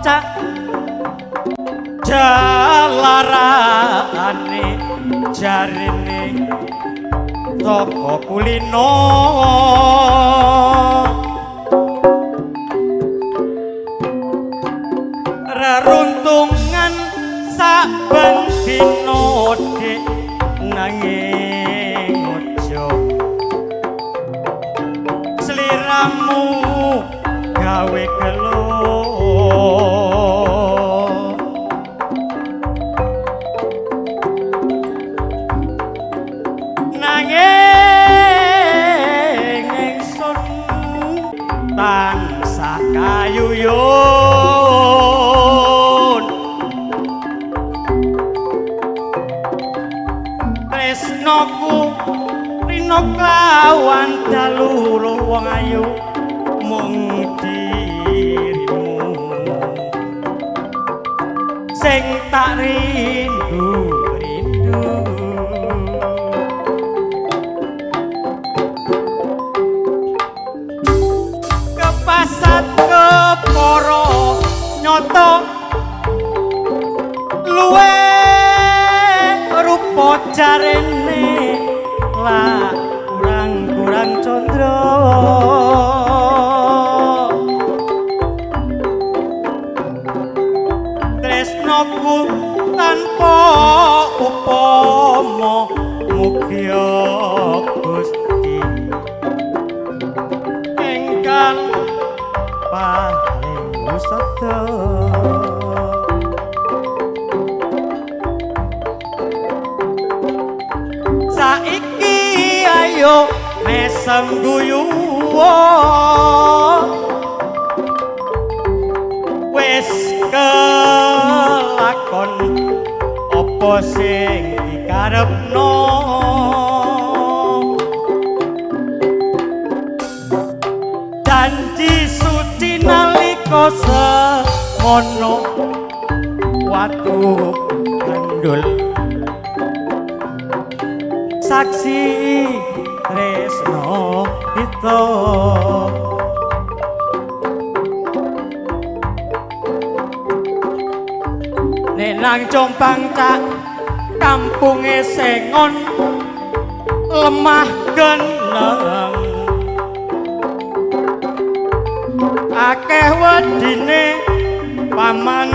cak jalarane jarine toko kulino reruntungan saben dina dik nanging ojo sliramu gawe gelo nanging ingsun tansah kayuyun tresnoku rina kawan dalu wong ayu mung dirimu sing tak rindu kepasat keporo nyoto luwe rupa jarene lah kurang condro tresnoku tanpa upama mugia Gusti ingkang paling usada saiki ayo mesem guyu wis kelakon apa sing dikarepno janji suci nalika semono watu kandul saksi tresno kita nenang Jombang cak kampunge sengon lemah geneng akeh wedine paman